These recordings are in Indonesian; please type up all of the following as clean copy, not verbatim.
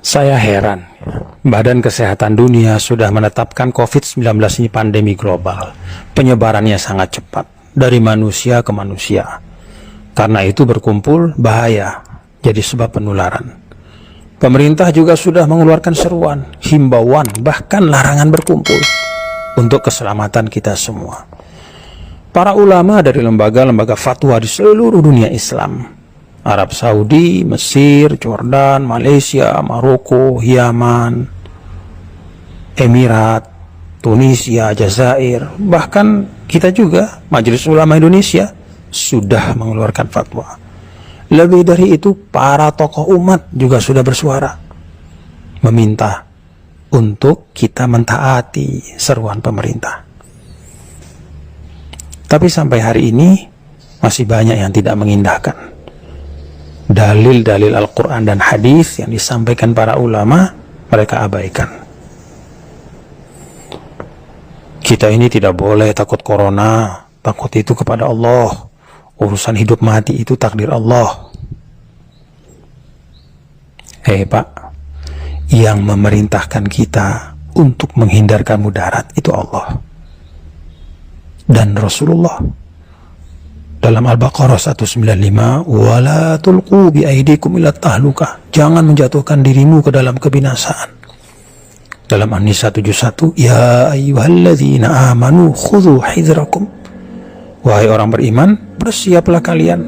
Saya heran, Badan Kesehatan Dunia sudah menetapkan COVID-19 ini pandemi global. Penyebarannya sangat cepat, dari manusia ke manusia. Karena itu berkumpul bahaya, jadi sebab penularan. Pemerintah juga sudah mengeluarkan seruan, himbauan, bahkan larangan berkumpul untuk keselamatan kita semua. Para ulama dari lembaga-lembaga fatwa di seluruh dunia Islam, Arab Saudi, Mesir, Jordan, Malaysia, Maroko, Yaman, Emirat, Tunisia, Jazair, bahkan kita juga, Majelis Ulama Indonesia, sudah mengeluarkan fatwa. Lebih dari itu, para tokoh umat juga sudah bersuara, meminta untuk kita mentaati seruan pemerintah. Tapi sampai hari ini, masih banyak yang tidak mengindahkan dalil-dalil Al-Quran dan hadis yang disampaikan para ulama, mereka abaikan. Kita ini tidak boleh takut corona, takut itu kepada Allah. Urusan hidup mati itu takdir Allah. Hei Pak, yang memerintahkan kita untuk menghindarkan mudarat itu Allah dan Rasulullah. Dalam Al-Baqarah 195, wala tulqu bi aidikum ila tahlukah, jangan menjatuhkan dirimu ke dalam kebinasaan. Dalam An-Nisa 71, ya ayyuhalladzina amanu khudhu hidrakum, wahai orang beriman, bersiaplah kalian.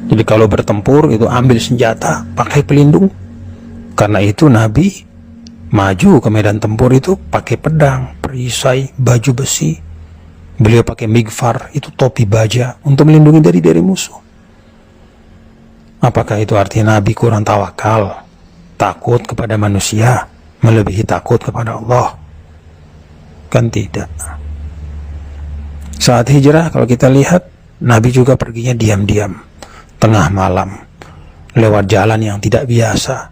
Jadi kalau bertempur itu ambil senjata, pakai pelindung. Karena itu Nabi maju ke medan tempur itu pakai pedang, perisai, baju besi. Beliau pakai migfar, itu topi baja, untuk melindungi dari musuh. Apakah itu artinya Nabi kurang tawakal, takut kepada manusia, melebihi takut kepada Allah? Kan tidak. Saat hijrah, kalau kita lihat, Nabi juga perginya diam-diam, tengah malam, lewat jalan yang tidak biasa,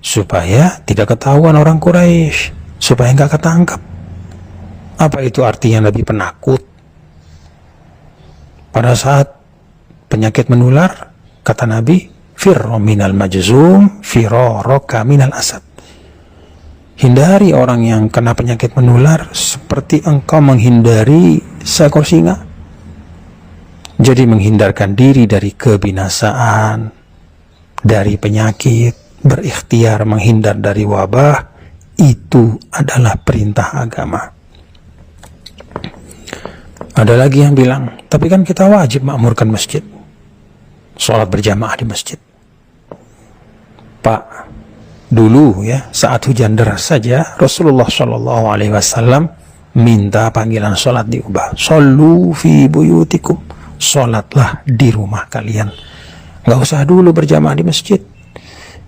supaya tidak ketahuan orang Quraisy, supaya nggak ketangkap. Apa itu artinya Nabi penakut? Pada saat penyakit menular, kata Nabi, firro minal majzum, firoroka minal asad. Hindari orang yang kena penyakit menular seperti engkau menghindari seekor singa. Jadi menghindarkan diri dari kebinasaan, dari penyakit, berikhtiar menghindar dari wabah, itu adalah perintah agama. Ada lagi yang bilang, tapi kan kita wajib makmurkan masjid, sholat berjamaah di masjid. Pak, dulu ya, saat hujan deras saja, Rasulullah SAW minta panggilan sholat diubah. Shollu fi buyutikum, sholatlah di rumah kalian. Gak usah dulu berjamaah di masjid.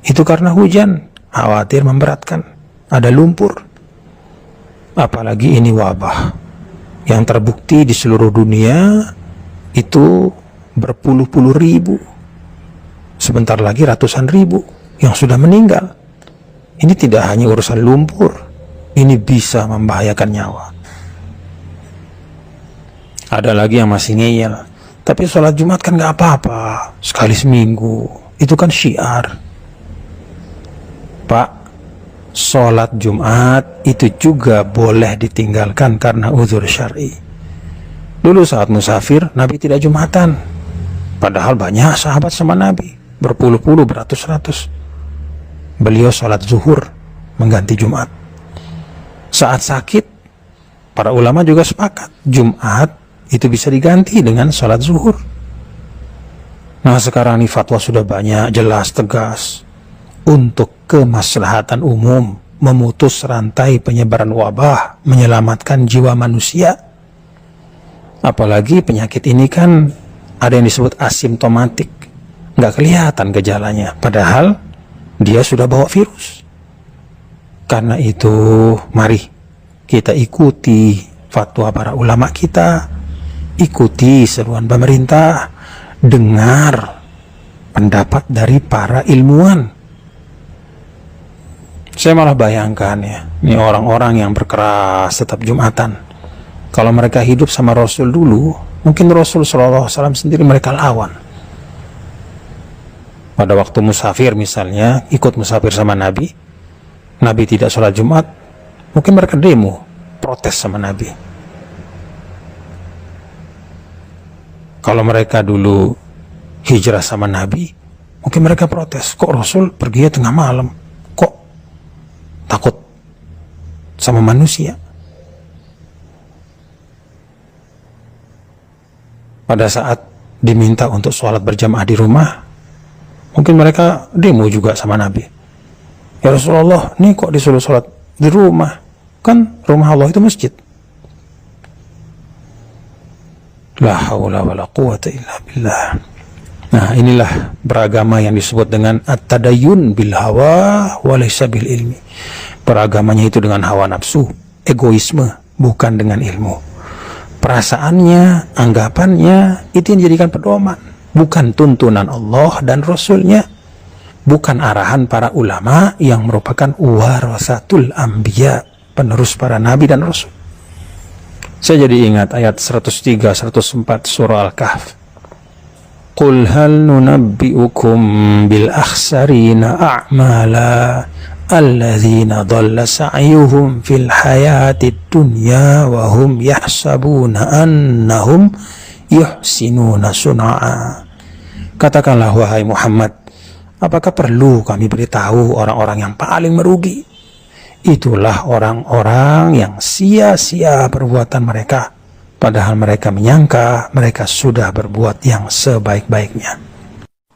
Itu karena hujan, khawatir memberatkan, ada lumpur. Apalagi ini wabah yang terbukti di seluruh dunia itu berpuluh-puluh ribu, sebentar lagi ratusan ribu yang sudah meninggal. Ini tidak hanya urusan lumpur, ini bisa membahayakan nyawa. Ada lagi yang masih ngeyel, tapi sholat Jumat kan gak apa-apa, sekali seminggu, itu kan syiar. Pak, sholat Jumat itu juga boleh ditinggalkan karena uzur syar'i. Dulu saat musafir, Nabi tidak Jumatan. Padahal banyak sahabat sama Nabi, berpuluh-puluh, beratus-ratus. Beliau sholat zuhur, mengganti Jumat. Saat sakit, para ulama juga sepakat, Jumat itu bisa diganti dengan sholat zuhur. Nah sekarang ini fatwa sudah banyak, jelas, tegas. Untuk kemaslahatan umum, memutus rantai penyebaran wabah, menyelamatkan jiwa manusia. Apalagi penyakit ini kan ada yang disebut asimptomatik, nggak kelihatan gejalanya, padahal dia sudah bawa virus. Karena itu, mari kita ikuti fatwa para ulama kita, ikuti seruan pemerintah, dengar pendapat dari para ilmuwan. Saya malah bayangkan ya, ini orang-orang yang berkeras tetap Jumatan. Kalau mereka hidup sama Rasul dulu, mungkin Rasul SAW sendiri mereka lawan. Pada waktu musafir misalnya, ikut musafir sama Nabi, Nabi tidak sholat Jumat, mungkin mereka demo, protes sama Nabi. Kalau mereka dulu hijrah sama Nabi, mungkin mereka protes, kok Rasul pergi tengah malam, kok takut sama manusia. Pada saat diminta untuk sholat berjamaah di rumah, mungkin mereka demo juga sama Nabi. Ya Rasulullah, nih kok disuruh sholat di rumah? Kan rumah Allah itu masjid. La haula wala quwata illa billah. Nah, inilah beragama yang disebut dengan at-tadayyun bil hawa wa laysa bil ilmi. Beragamanya itu dengan hawa nafsu, egoisme, bukan dengan ilmu. Perasaannya, anggapannya, itu yang dijadikan pedoman, bukan tuntunan Allah dan Rasulnya, bukan arahan para ulama yang merupakan warasatul anbiya, penerus para nabi dan rasul. Saya jadi ingat ayat 103, 104 surah Al-Kahf. Qul hal nunabbi'ukum bil akhsarina a'mala alladzina dhalla sa'yuhum fil hayatid dunya wa hum yahsabuna annahum yuhsinuna sun'a. Katakanlah wahai Muhammad, apakah perlu kami beritahu orang-orang yang paling merugi? Itulah orang-orang yang sia-sia perbuatan mereka, padahal mereka menyangka mereka sudah berbuat yang sebaik-baiknya.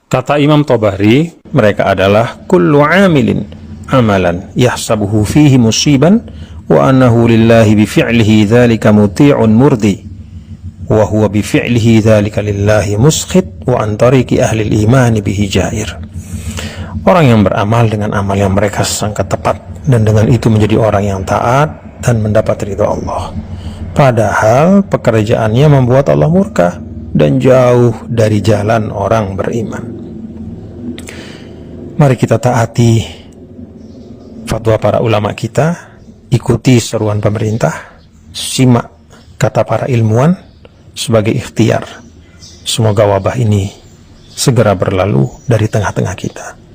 Kata Imam Tabari, mereka adalah kullu amilin amalan yahsabuhu fihi musiban wa annahu lillahi bifi'lihi dzalika muti'un murdi wa huwa bifi'lihi dzalika lillahi muskhit wa an tariqi ahli al-iman bihi jair. Orang yang beramal dengan amal yang mereka sangka tepat dan dengan itu menjadi orang yang taat dan mendapat ridha Allah, padahal pekerjaannya membuat Allah murka dan jauh dari jalan orang beriman. Mari kita taati fatwa para ulama kita, ikuti seruan pemerintah, simak kata para ilmuwan sebagai ikhtiar. Semoga wabah ini segera berlalu dari tengah-tengah kita.